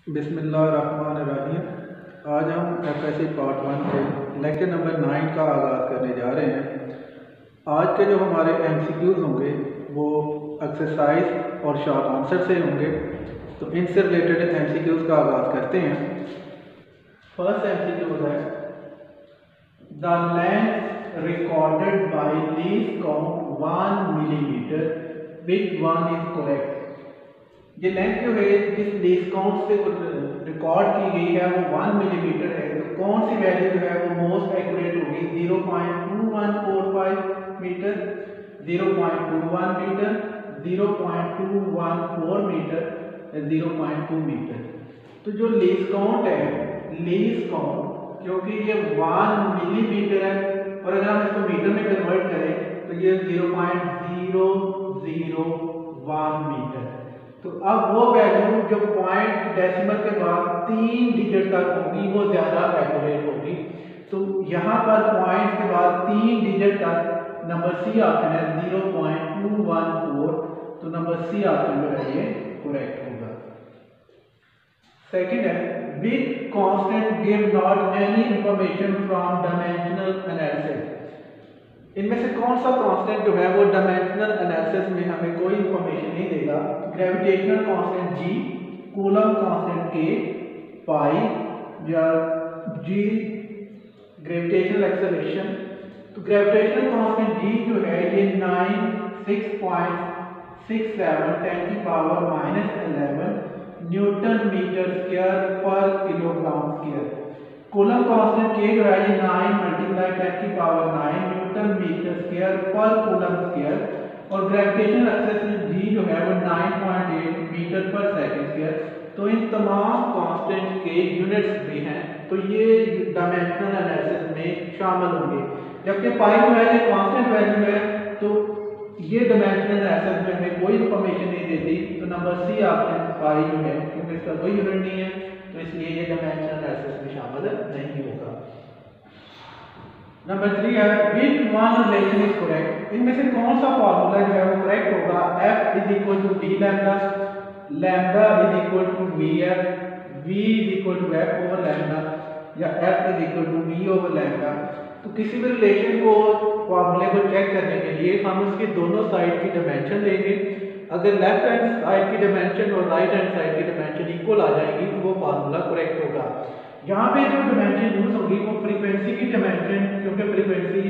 बिस्मिल्लाहिर्रहमानिर्रहीम। आज हम एफएससी पार्ट 1 के लेक्चर नंबर 9 का आगाज़ करने जा रहे हैं। आज के जो हमारे एमसीक्यूज़ होंगे वो एक्सरसाइज और शॉर्ट आंसर से होंगे, तो इनसे रिलेटेड एमसीक्यूज़ का आगाज़ करते हैं। फर्स्ट एमसीक्यू है the length recorded by least count 1 millimetre which one is correct. ये लेंथ जो है जिस लीस्ट काउंट से रिकॉर्ड की गई है वो 1 मिलीमीटर है, तो कौन सी वैल्यू जो है वो मोस्ट एक्यूरेट होगी? 0.2145 मीटर, 0.21 मीटर, 0.214 मीटर, 0.2 मीटर। तो जो लीस्ट काउंट है, लीस्ट काउंट क्योंकि ये 1 मिलीमीटर है और अगर हम इसको मीटर में कन्वर्ट करें तो ये 0.001 मीटर। तो अब वो वैल्यू जो पॉइंट डेसिमल के बाद 3 डिजिट तक होगी वो ज़्यादा एक्यूरेट होगी। तो यहाँ पर पॉइंट के बाद 3 डिजिट तक नंबर सी ऑप्शन है 0.214, तो नंबर सी ऑप्शन जो है ये करेक्ट होगा। सेकंड है which constant give not any information from dimensional analysis. इनमें से कौन सा कांस्टेंट जो है वो डायमेंशनल एनालिसिस में हमें कोई इंफॉर्मेशन नहीं देगा? ग्रेविटेशनल कांस्टेंट जी, कूलम कांस्टेंट के, पाई या जी ग्रेविटेशनल एक्सेलरेशन। तो ग्रेविटेशनल कांस्टेंट जी जो है ये 96.67 10⁻⁻11 न्यूटन मीटर स्क्वायर पर किलोग्राम स्क्वायर। कूलम कांस्टेंट के जो है ये 9 × 10⁻⁹ न्यूटन मीटर स्क्वायर पर कूलम स्क्वायर, और ग्रेविटेशनल एक्सेलरेशन जी जो है वो 9.8 मीटर पर सेकंड स्क्वायर। तो इन तमाम कांस्टेंट के यूनिट्स भी हैं, तो ये डायमेंशनल एनालिसिस में शामिल होंगे। जबकि पाई जो है ये कांस्टेंट वैल्यू है, तो ये डायमेंशनल एनालिसिस में हमें कोई इंफॉर्मेशन नहीं देती, तो नंबर सी ऑप्शन पाई जो है क्योंकि इसका कोई यूनिट नहीं है तो इसलिए ये डायमेंशनल एनालिसिस में शामिल नहीं होगा। नंबर 3 है which one relation is correct. इनमें से कौन सा फार्मूला जो है वो करेक्ट होगा? F = d lambda, lambda = Vf, V = F/लैम्डा या F = V/लैम्डा। तो किसी भी रिलेशन को फार्मूले को चेक करने के लिए हम उसकी दोनों साइड की डायमेंशन लेंगे। अगर लेफ्ट हैंड साइड की डायमेंशन और राइट हैंड साइड की डायमेंशन इक्वल आ जाएगी तो वो फार्मूला करेक्ट होगा। यहाँ पे जो डायमेंशन यूज होगी वो फ्रीक्वेंसी की डायमेंशन, क्योंकि frequency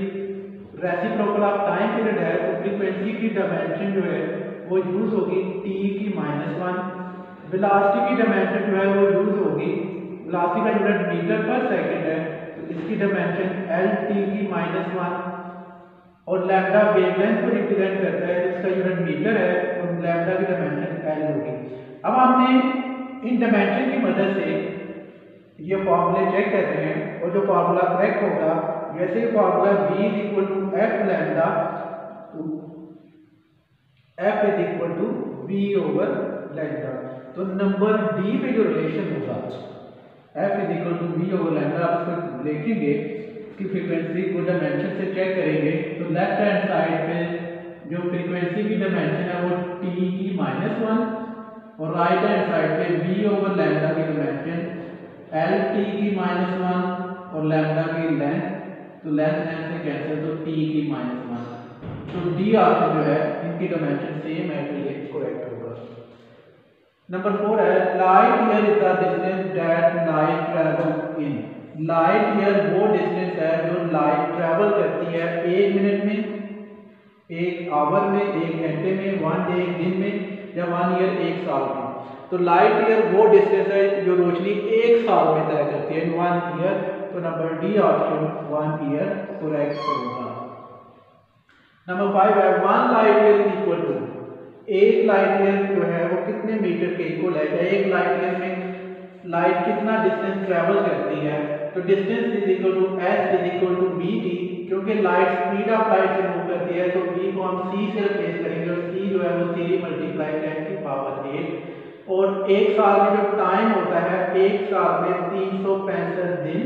reciprocal of time period है, तो फ्रीक्वेंसी की डायमेंशन जो है वो यूज होगी t⁻⁻1। वेलोसिटी की डायमेंशन जो है वो यूज होगी, वेलोसिटी का यूनिट मीटर पर सेकंड है, तो इसकी डायमेंशन L⁻⁻1। और लैम्डा वेवलेंथ को रिप्रेजेंट करता है, इसका यूनिट मीटर है, तो लैम्डा की डायमेंशन L होगी। अब हमने इन डायमेंशन की मदद से ये फार्मूले चेक कर रहे हैं और जो फार्मूला करेक्ट होगा, जैसे ही फार्मूला V = F/लैम्डा, F = V/लैम्डा, तो नंबर डी पे जो रिलेशन होगा F = V/लैम्डा, आप इसको देखेंगे इसकी फ्रीक्वेंसी को डायमेंशन से चेक करेंगे तो लेफ्ट हैंड साइड पे जो फ्रीक्वेंसी की डायमेंशन है वो t⁻⁻1 और राइट हैंड साइड पे V/लैम्डा की डायमेंशन L⁻⁻1 और लैम्डा की लेंथ, तो लेंथ से कैंसिल, तो t⁻⁻1। तो डी ऑप्शन जो है इनकी डायमेंशन सेम है, तो ये करेक्ट होगा। नंबर 4 है light year is the distance that light travel in. Light year वो डिस्टेंस है जो लाइट ट्रैवल करती है 1 मिनट में, 1 आवर में, 1 घंटे में, 1 डे 1 दिन में, या 1 ईयर 1 साल में। तो लाइट ईयर वो डिस्टेंस है जो रोशनी 1 साल में तय करती है, 1 ईयर, तो number d option 1 year correct होगा। नंबर 5 है 1 light year equal to. 1 light year जो है वो कितने मीटर के इक्वल है? 1 लाइट ईयर में लाइट कितना डिस्टेंस ट्रैवल करती है? तो डिस्टेंस = S = vt, क्योंकि लाइट स्पीड ऑफ लाइट से मूव करती है, तो v को हम c से रिप्लेस करेंगे और c जो है वो 3 × 10⁸ और 1 साल में जो टाइम होता है, 1 साल में 365 दिन,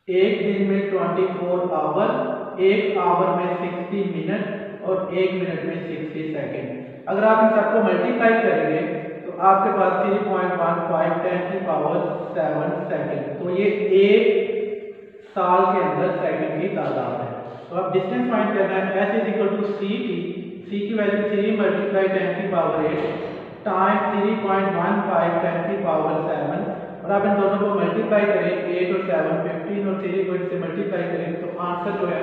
1 दिन में 24 आवर, 1 आवर में 60 मिनट और 1 मिनट में 60 सेकंड। अगर आप इन सबको मल्टीप्लाई करेंगे तो आपके पास 3.15 10 की पावर 7 सेकंड। तो ये एक साल के अंदर सेकंड की तादाद है। तो अब डिस्टेंस फाइंड करना है। s is equal to C T, C की वैल्यू 3 मल्टीप्लाई 10 की पावर 8 टाइम 3.15 10 की पावर 7, और आप इन दोनों को मल्टीप्लाई करें 8 और 7 15 और 3 को इससे मल्टीप्लाई करें तो आंसर जो है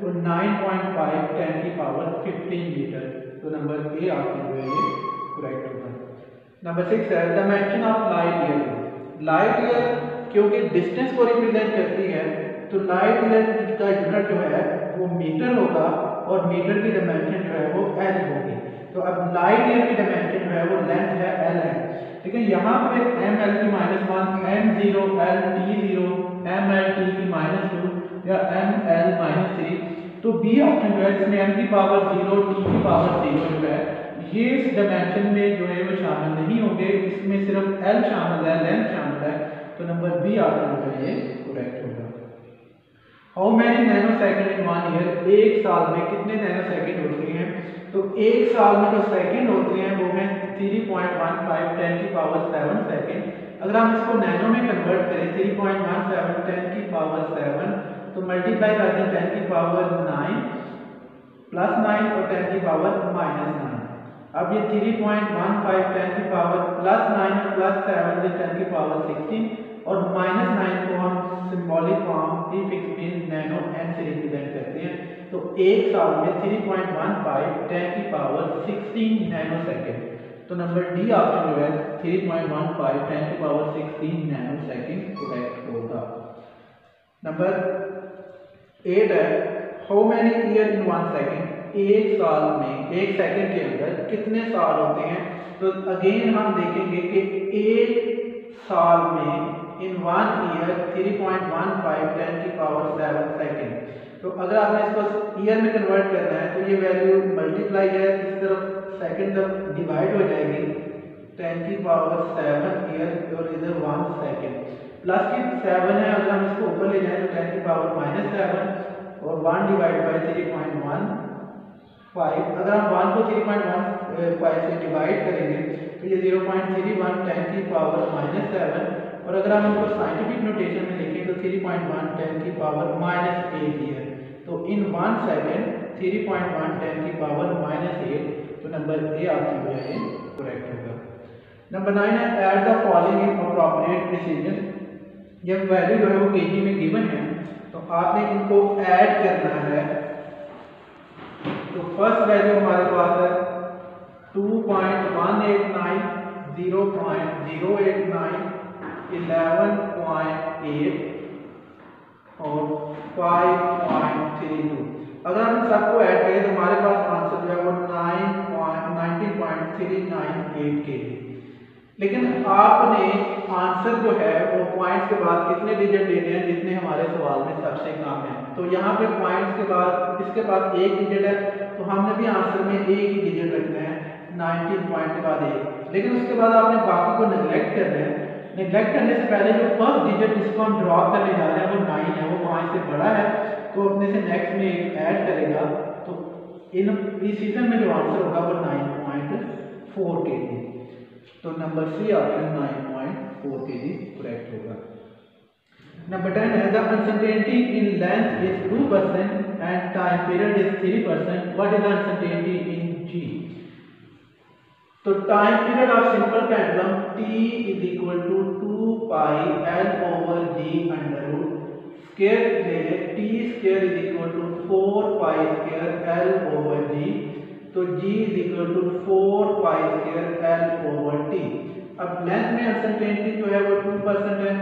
वो 9.5 10 की पावर 15 मीटर। तो नंबर ए आपकी जो है ये करेक्ट होगा। नंबर 6 है dimension of light year. Light year क्योंकि डिस्टेंस को रिप्रेजेंट करती है तो लाइट ईयर का यूनिट जो है वो मीटर होगा और मीटर की डायमेंशन जो है वो एल होगी। तो अब लाइट ईयर की डायमेंशन जो है वो लेंथ है एल है, लेकिन यहाँ पे एम एल की -1 M 0 L T 0 M L T की -2 या एम एल -3, तो बी ऑप्शन जो है जिसमें एम की पावर 0 टी की पावर 0 जो है ये इस डायमेंशन में जो है वो शामिल नहीं होंगे, इसमें सिर्फ एल शामिल है, लेंथ शामिल है। तो नंबर बी ऑप्शन जो है ये करेक्ट होगा। How many nano second in 1 year, एक साल में कितने नैनो सेकंड होते हैं? तो एक साल में जो सेकंड होते हैं वो हैं 3.15 10 की पावर 7 सेकंड। अगर हम इसको नैनो में कन्वर्ट करें 3.17 10 की पावर 7 तो मल्टीप्लाई कर दें 10 की पावर 9 प्लस 9 और 10 की पावर -9। अब ये 3.15 10 की पावर प्लस 9 और प्लस 7 से 10 की पावर 16 और -9 को हम सिंबॉलिक फॉर्म प्रीफिक्स इन नैनो एन से रिप्रेजेंट करते हैं। तो एक साल में 3.15 10 की पावर 16 नैनो सेकंड। तो नंबर डी ऑप्शन जो है 3.15 10 की पावर 16 नैनो सेकंड करेक्ट होगा। नंबर 8 है how many year in 1 second, एक साल में एक सेकंड के अंदर कितने साल होते हैं? तो अगेन हम देखेंगे कि एक साल में इन 1 ईयर 3.15 10 की पावर 7 सेकंड। तो अगर आपने इसको ईयर में कन्वर्ट करना है तो ये वैल्यू मल्टीप्लाई है, इस तरफ सेकंड तरफ डिवाइड हो जाएगी 10 की पावर 7 ईयर और इधर 1 सेकंड प्लस की 7 है। अगर हम इसको ऊपर ले जाएं तो 10 की पावर -7 और 1 डिवाइड बाय 3.15। अगर हम 1 को 3.15 से डिवाइड करेंगे तो ये 0.31 10 की पावर -7, और अगर हम इसको साइंटिफिक नोटेशन में लिखें तो 3.1 10 की पावर -8 है। तो इन 1 सेकंड 3.1 10 की पावर -8। तो नंबर ए आपकी जो है करेक्ट होगा। नंबर 9 है add the following in appropriate precision. जब वैल्यू जो है वो केजी में गिवन है तो आपने इनको ऐड करना है। तो फर्स्ट वैल्यू हमारे पास है 2.189 0.089 11.8 और 5.32। अगर हम सबको ऐड करें तो हमारे पास आंसर जो है वो 19.398 के। लेकिन आपने आंसर जो है वो पॉइंट्स के बाद कितने डिजिट लेने हैं जितने हमारे सवाल में सबसे कम है। तो यहाँ पे पॉइंट्स के बाद इसके पास एक डिजिट है तो हमने भी आंसर में एक ही डिजिट रखना है 19 पॉइंट के बाद एक, लेकिन उसके बाद आपने बाकी को नेग्लेक्ट करना है। नेग्लेक्ट करने से पहले जो फर्स्ट डिजिट जिसको हम ड्रॉप करने जा रहे हैं वो 9 है, वो 5 से बड़ा है तो अपने से नेक्स्ट में एक ऐड करेगा। तो इन प्रीसीजन में जो आंसर होगा वो 9.4 kg। तो number c option 9.4 kg correct होगा। नंबर 10 है the uncertainty in length is 2% and time period is 3%, what is the uncertainty in g? तो time period of simple pendulum t is equal to 2 pi l over d under root square ले लें, t square is equal to 4 pi square l over d। तो g is equal to 4 pi square l over t। अब length में uncertainty जो है वो 2% है,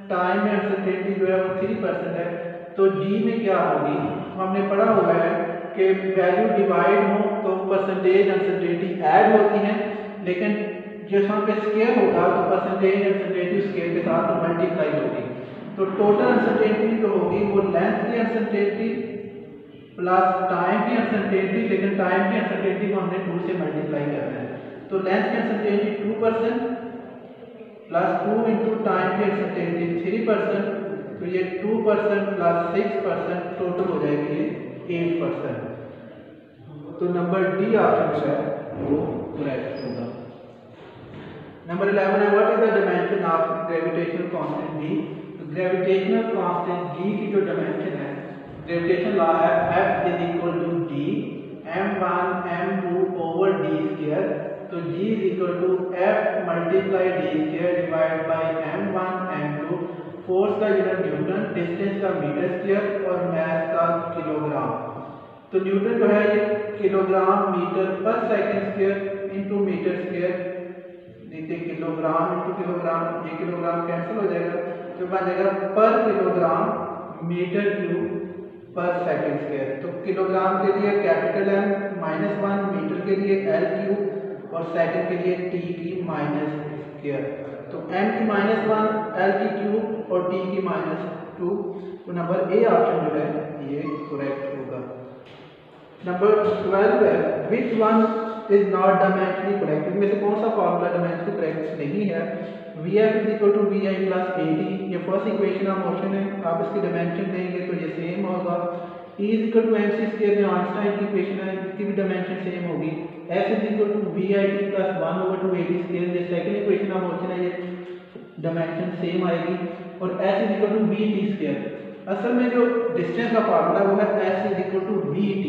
time में अनसर्टेनिटी जो है वो 3% है। तो g में क्या होगी? हमने पढ़ा हुआ है कि वैल्यू डिवाइड हो तो परसेंटेज अनसर्टेनिटी ऐड होती है, लेकिन जैसा पे स्केयर होगा तो परसेंटेज अनसर्टेनिटी स्केयर के साथ मल्टीप्लाई होगी। तो टोटल अनसर्टेनिटी जो होगी वो लेंथ की अनसर्टेनिटी प्लस टाइम की अनसर्टेनिटी, लेकिन टाइम की अनसर्टेनिटी को हमने 2 से मल्टीप्लाई करना है। तो लेंथ की अनसर्टेनिटी 2% प्लस 2 इंटू टाइम की अनसर्टेनिटी 3%, तो ये 2% प्लस 6% टोटल हो जाएगी 8%। तो नंबर डी ऑप्शन जो है वो करेक्ट होगा। नंबर 11 है what is the dimension of gravitational constant g। तो ग्रेविटेशनल कांस्टेंट g की जो डायमेंशन है, ग्रेविटेशन लॉ है F is equal to g m1 m2 over d square. तो g is equal to F multiply d square divide by m1 m2। Force का unit newton, distance का metre square और mass का kilogram. तो newton जो है ये kilogram metre पर second square into metre square, देखिए किलोग्राम इनटू किलोग्राम, ये किलोग्राम कैंसिल हो जाएगा तो बन जाएगा पर किलोग्राम मीटर क्यूब पर सेकंड स्क्वायर। तो किलोग्राम के लिए कैपिटल M -1, मीटर के लिए L क्यूब और सेकंड के लिए T की माइनस स्क्वायर। तो M की -1, L की क्यूब और T की -2। तो नंबर ए ऑप्शन जो है ये करेक्ट होगा। नंबर 12 है which one is not dimensionally correct. इनमें से कौन सा फॉर्मूला डायमेंशनली करेक्ट नहीं है। Vf is equal to Vi plus AD, ये फर्स्ट इक्वेशन ऑफ मोशन है, आप इसकी डायमेंशन देंगे तो ये सेम होगा। E is equal to mc square, ये आइंस्टाइन की इक्वेशन है, इसकी भी डायमेंशन सेम होगी। S is equal to VIT plus 1 over 2 AD square, ये सेकंड इक्वेशन ऑफ मोशन है, ये डायमेंशन सेम आएगी। और S is equal to VT square. असल में जो डिस्टेंस का फार्मूला वो है S is equal to VT।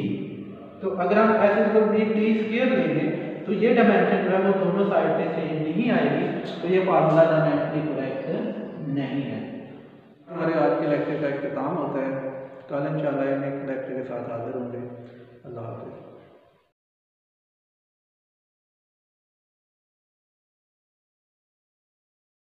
तो अगर हम S is equal to VT square लेंगे तो ये डायमेंशन जो है वो दोनों साइड पे सेम नहीं आएगी, तो ये फार्मूला डायमेंशनली करेक्ट नहीं है। हमारे आज के लेक्चर का इख्तिताम होता है। कल इंशाल्लाह नेक्स्ट लेक्चर के साथ हाजिर होंगे। अल्लाह हाफ़िज़।